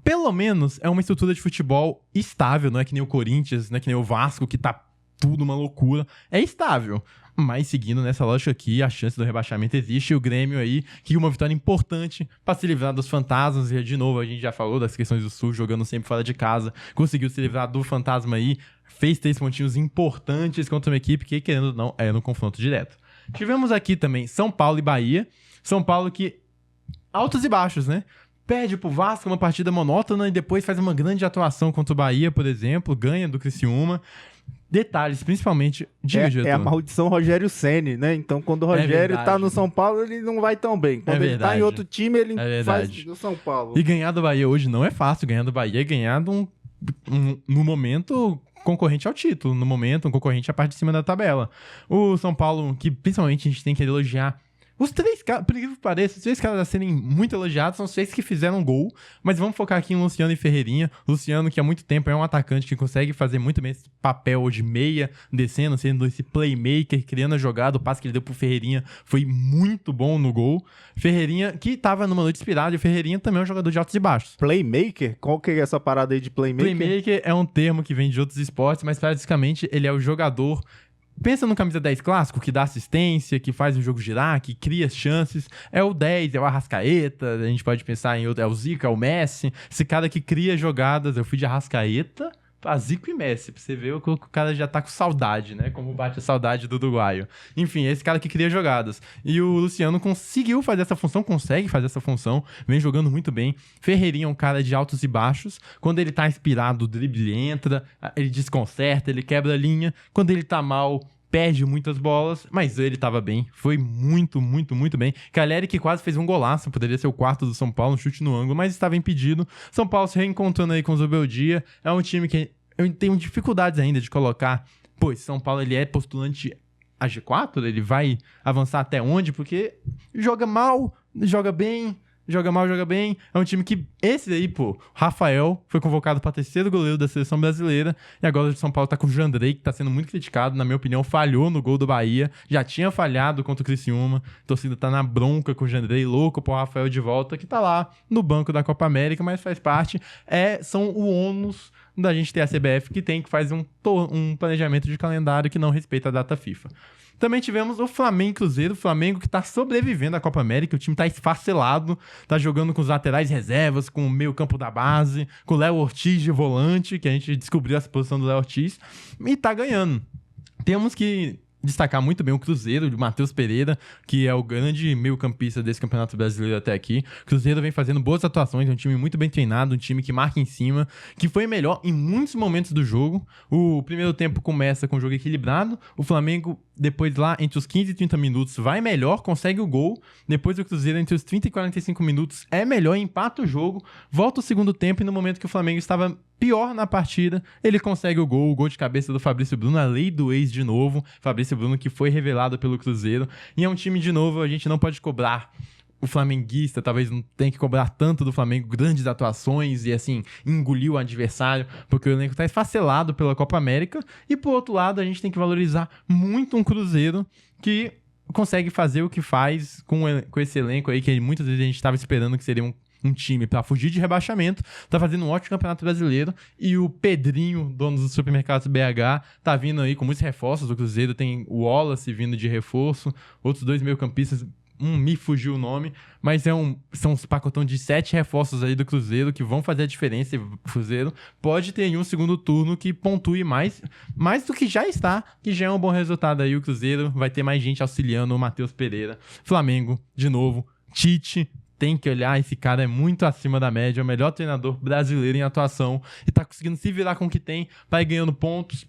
Pelo menos é uma estrutura de futebol estável, não é que nem o Corinthians, não é que nem o Vasco, que tá tudo uma loucura. É estável. Mas seguindo nessa lógica aqui, a chance do rebaixamento existe. E o Grêmio aí, que uma vitória importante para se livrar dos fantasmas. E de novo, a gente já falou das questões do Sul, jogando sempre fora de casa. Conseguiu se livrar do fantasma aí. Fez 3 pontinhos importantes contra uma equipe que, querendo ou não, é no confronto direto. Tivemos aqui também São Paulo e Bahia. São Paulo que... altos e baixos, né? Perde pro Vasco uma partida monótona e depois faz uma grande atuação contra o Bahia, por exemplo. Ganha do Criciúma. Detalhes, principalmente, é a maldição Rogério Ceni, né? Então, quando o Rogério tá no São Paulo, ele não vai tão bem. Quando ele tá em outro time, ele faz do São Paulo. E ganhar do Bahia hoje não é fácil. Ganhar do Bahia é ganhar no momento concorrente ao título. No momento, um concorrente à parte de cima da tabela. O São Paulo, que principalmente a gente tem que elogiar. Os 3 caras, por incrível que pareça, os 3 caras a serem muito elogiados são os 3 que fizeram gol, mas vamos focar aqui em Luciano e Ferreirinha. Luciano, que há muito tempo é um atacante que consegue fazer muito bem esse papel de meia, descendo, sendo esse playmaker, criando a jogada. O passe que ele deu pro Ferreirinha foi muito bom no gol. Ferreirinha, que tava numa noite inspirada, e o Ferreirinha também é um jogador de altos e baixos. Playmaker? Qual que é essa parada aí de playmaker? Playmaker é um termo que vem de outros esportes, mas praticamente ele é o jogador... Pensa no camisa 10 clássico, que dá assistência, que faz o jogo girar, que cria chances. É o 10, é o Arrascaeta, a gente pode pensar em outro, é o Zico, é o Messi. Esse cara que cria jogadas. Eu fui de Arrascaeta pra Zico e Messi, pra você ver o cara já tá com saudade, né? Como bate a saudade do uruguaio. Enfim, esse cara que cria jogadas. E o Luciano conseguiu fazer essa função, consegue fazer essa função, vem jogando muito bem. Ferreirinha é um cara de altos e baixos. Quando ele tá inspirado, o drible entra, ele desconcerta, ele quebra a linha. Quando ele tá mal, perde muitas bolas, mas ele tava bem. Foi muito, muito, muito bem. Caleri, que quase fez um golaço, poderia ser o 4º do São Paulo, um chute no ângulo, mas estava impedido. São Paulo se reencontrando aí com o Zubeldia. É um time que eu tenho dificuldades ainda de colocar. Pô, esse São Paulo, ele é postulante a G4? Ele vai avançar até onde? Porque joga mal, joga bem... Joga mal, joga bem. É um time que... Esse aí, pô, Rafael foi convocado para 3º goleiro da seleção brasileira. E agora o São Paulo tá com o Jandrei, que tá sendo muito criticado. Na minha opinião, falhou no gol do Bahia. Já tinha falhado contra o Criciúma. A torcida tá na bronca com o Jandrei, louco pro Rafael de volta, que tá lá no banco da Copa América, mas faz parte. São o ônus da gente ter a CBF, que faz um planejamento de calendário que não respeita a data FIFA. Também tivemos o Flamengo e Cruzeiro. O Flamengo que tá sobrevivendo à Copa América. O time tá esfacelado. Tá jogando com os laterais reservas, com o meio campo da base, com o Léo Ortiz de volante, que a gente descobriu essa posição do Léo Ortiz. E tá ganhando. Temos que destacar muito bem o Cruzeiro, de Matheus Pereira, que é o grande meio-campista desse Campeonato Brasileiro até aqui. O Cruzeiro vem fazendo boas atuações, é um time muito bem treinado, um time que marca em cima, que foi melhor em muitos momentos do jogo. O primeiro tempo começa com um jogo equilibrado, o Flamengo, depois lá, entre os 15 e 30 minutos, vai melhor, consegue o gol. Depois o Cruzeiro, entre os 30 e 45 minutos, é melhor, empata o jogo, volta o segundo tempo e no momento que o Flamengo estava pior na partida, ele consegue o gol de cabeça do Fabrício Bruno, a lei do ex de novo. Fabrício Bruno que foi revelado pelo Cruzeiro. E é um time, de novo, a gente não pode cobrar o flamenguista, talvez não tenha que cobrar tanto do Flamengo, grandes atuações e assim, engolir o adversário, porque o elenco tá esfacelado pela Copa América. E por outro lado, a gente tem que valorizar muito um Cruzeiro que consegue fazer o que faz com esse elenco aí, que muitas vezes a gente estava esperando que seria um time para fugir de rebaixamento, tá fazendo um ótimo Campeonato Brasileiro, e o Pedrinho, dono dos supermercados BH, tá vindo aí com muitos reforços. O Cruzeiro tem o Wallace vindo de reforço, outros 2 meio-campistas me fugiu o nome, mas são uns pacotão de 7 reforços aí do Cruzeiro que vão fazer a diferença. E o Cruzeiro pode ter aí um segundo turno que pontue mais do que já está, que já é um bom resultado aí. O Cruzeiro vai ter mais gente auxiliando o Matheus Pereira. Flamengo, de novo, Tite. Tem que olhar, esse cara é muito acima da média, é o melhor treinador brasileiro em atuação e tá conseguindo se virar com o que tem, vai ganhando pontos,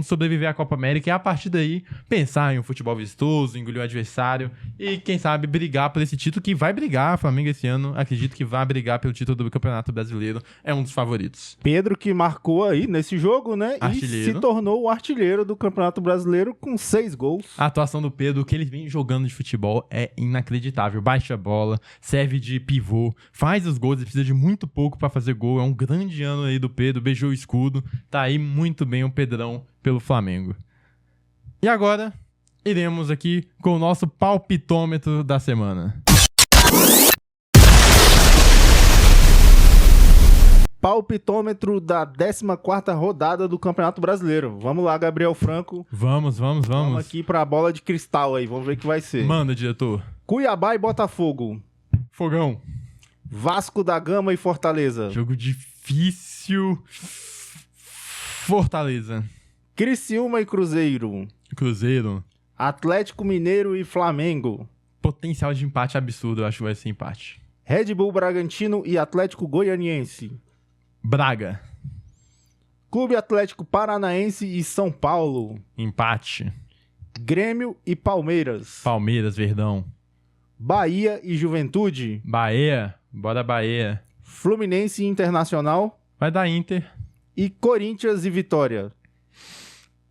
sobreviver à Copa América e a partir daí pensar em um futebol vistoso, engolir o adversário e quem sabe brigar por esse título que vai brigar. O Flamengo esse ano, acredito que vai brigar pelo título do Campeonato Brasileiro, é um dos favoritos. Pedro que marcou aí nesse jogo, né? Artilheiro. E se tornou o artilheiro do Campeonato Brasileiro com 6 gols. A atuação do Pedro, o que ele vem jogando de futebol é inacreditável, baixa a bola, serve de pivô, faz os gols, ele precisa de muito pouco pra fazer gol, é um grande ano aí do Pedro, beijou o escudo, tá aí muito bem o Pedrão pelo Flamengo. E agora, iremos aqui com o nosso palpitômetro da semana. Palpitômetro da 14ª rodada do Campeonato Brasileiro. Vamos lá, Gabriel Franco. Vamos. Vamos aqui pra bola de cristal aí, vamos ver o que vai ser. Manda, diretor. Cuiabá e Botafogo. Fogão. Vasco da Gama e Fortaleza. Jogo difícil. Fortaleza. Criciúma e Cruzeiro. Cruzeiro. Atlético Mineiro e Flamengo. Potencial de empate absurdo, eu acho que vai ser empate. Red Bull Bragantino e Atlético Goianiense. Braga. Clube Atlético Paranaense e São Paulo. Empate. Grêmio e Palmeiras. Palmeiras, Verdão. Bahia e Juventude. Bahia. Bora Bahia. Fluminense e Internacional. Vai dar Inter. E Corinthians e Vitória.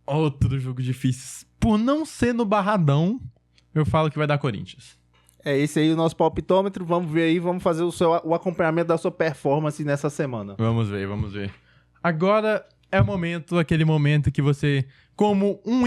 Outro jogo difícil. Por não ser no Barradão, eu falo que vai dar Corinthians. É esse aí o nosso palpitômetro. Vamos ver aí, vamos fazer o acompanhamento da sua performance nessa semana. Vamos ver. Agora é aquele momento que você, como um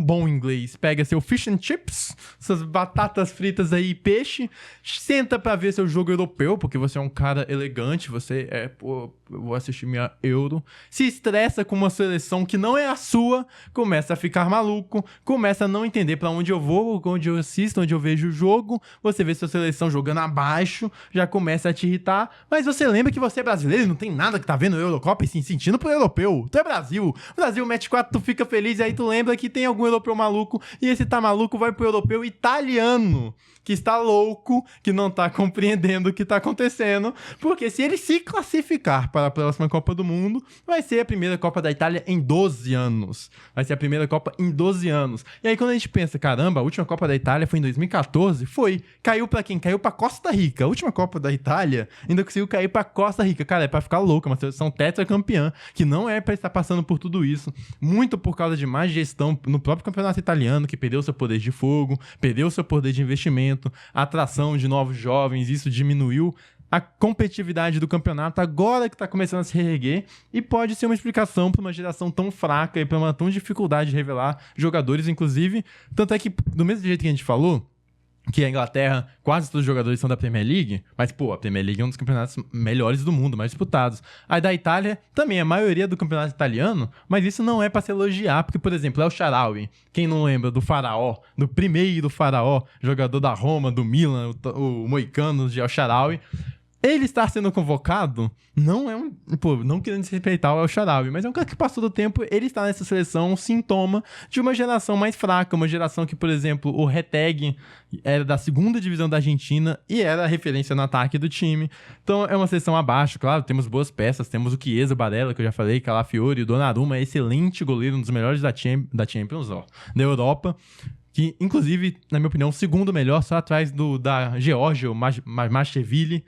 bom inglês, pega seu fish and chips, suas batatas fritas aí e peixe, senta pra ver seu jogo europeu, porque você é um cara elegante, eu vou assistir minha Euro, se estressa com uma seleção que não é a sua, começa a ficar maluco, começa a não entender pra onde eu vou, onde eu assisto, onde eu vejo o jogo, você vê sua seleção jogando abaixo, já começa a te irritar, mas você lembra que você é brasileiro e não tem nada que tá vendo a Eurocopa e se sentindo pro europeu, tu é Brasil, o Brasil mete 4, tu fica feliz e aí tu lembra que tem algum europeu maluco e esse tá maluco vai pro europeu italiano, que está louco, que não tá compreendendo o que tá acontecendo, porque se ele se classificar para a próxima Copa do Mundo, vai ser a primeira Copa da Itália em 12 anos. Vai ser a primeira Copa em 12 anos. E aí quando a gente pensa, caramba, a última Copa da Itália foi em 2014, caiu pra quem? Caiu pra Costa Rica. A última Copa da Itália ainda conseguiu cair pra Costa Rica. Cara, é pra ficar louca, uma seleção tetracampeã, que não é pra estar passando por tudo isso, muito por causa de má gestão no próprio campeonato italiano, que perdeu seu poder de fogo, perdeu seu poder de investimento, a atração de novos jovens, isso diminuiu a competitividade do campeonato agora que está começando a se reerguer e pode ser uma explicação para uma geração tão fraca e para uma tão dificuldade de revelar jogadores, inclusive, tanto é que do mesmo jeito que a gente falou, que a Inglaterra, quase todos os jogadores são da Premier League, mas, a Premier League é um dos campeonatos melhores do mundo, mais disputados. A da Itália também, a maioria do campeonato italiano, mas isso não é pra se elogiar, porque, por exemplo, El Shaarawy, quem não lembra do faraó, do primeiro faraó, jogador da Roma, do Milan, o moicano de El Shaarawy, ele estar sendo convocado não é não querendo desrespeitar o El Shaarawy, mas é um cara que passou do tempo, ele está nessa seleção, um sintoma de uma geração mais fraca, uma geração que, por exemplo, o Retegui era da 2ª divisão da Argentina e era a referência no ataque do time. Então é uma seleção abaixo, claro, temos boas peças, temos o Chiesa, Barella, que eu já falei, Calafiori, o Donnarumma é excelente goleiro, um dos melhores da Champions, da Europa. Que, inclusive, na minha opinião, o segundo melhor, só atrás da Geórgia, o Mashevili,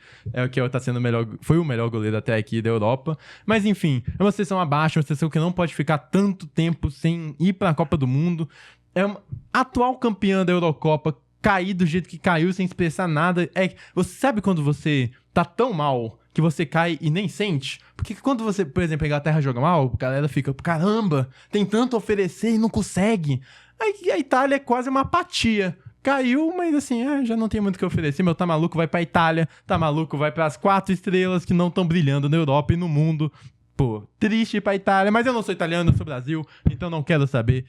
foi o melhor goleiro até aqui da Europa. Mas, enfim, é uma seleção abaixo, uma seleção que não pode ficar tanto tempo sem ir para a Copa do Mundo. É uma atual campeã da Eurocopa, cair do jeito que caiu, sem expressar nada. Você sabe quando você tá tão mal que você cai e nem sente? Porque quando você, por exemplo, a Inglaterra joga mal, a galera fica, caramba, tem tanto a oferecer e não consegue. Aí a Itália é quase uma apatia. Caiu, mas assim, já não tem muito o que oferecer. Meu tá maluco vai pra Itália, tá maluco vai pras 4 estrelas que não estão brilhando na Europa e no mundo. Pô, triste pra Itália, mas eu não sou italiano, eu sou Brasil, então não quero saber.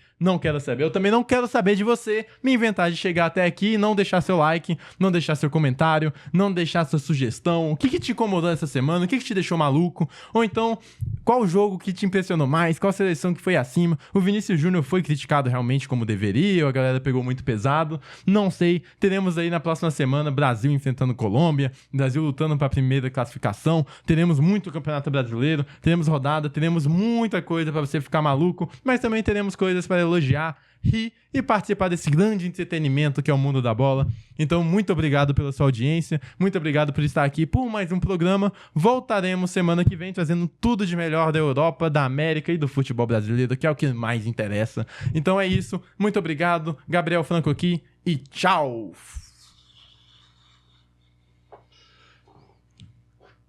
Eu também não quero saber de você me inventar de chegar até aqui e não deixar seu like, não deixar seu comentário, não deixar sua sugestão. O que te incomodou essa semana? O que te deixou maluco? Ou então, qual jogo que te impressionou mais? Qual seleção que foi acima? O Vinícius Júnior foi criticado realmente como deveria, ou a galera pegou muito pesado? Não sei. Teremos aí na próxima semana Brasil enfrentando Colômbia, Brasil lutando pra primeira classificação, teremos muito Campeonato Brasileiro, teremos rodada, teremos muita coisa pra você ficar maluco, mas também teremos coisas para elogiar, rir e participar desse grande entretenimento que é o mundo da bola. Então, muito obrigado pela sua audiência, muito obrigado por estar aqui por mais um programa. Voltaremos semana que vem trazendo tudo de melhor da Europa, da América e do futebol brasileiro, que é o que mais interessa. Então é isso, muito obrigado, Gabriel Franco aqui e tchau!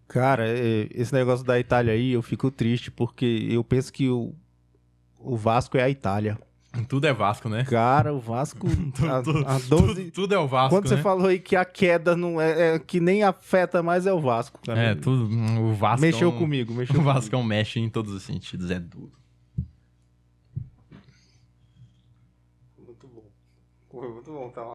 Cara, esse negócio da Itália aí, eu fico triste porque eu penso que o Vasco é a Itália. Tudo é Vasco, né? Cara, o Vasco... a 12... tudo é o Vasco, Quando você né? falou aí que a queda não que nem afeta mais é o Vasco. Cara. Tudo. O Vasco Mexeu comigo. O Vascão mexe em todos os sentidos, é duro. Muito bom. Muito bom, tá lá.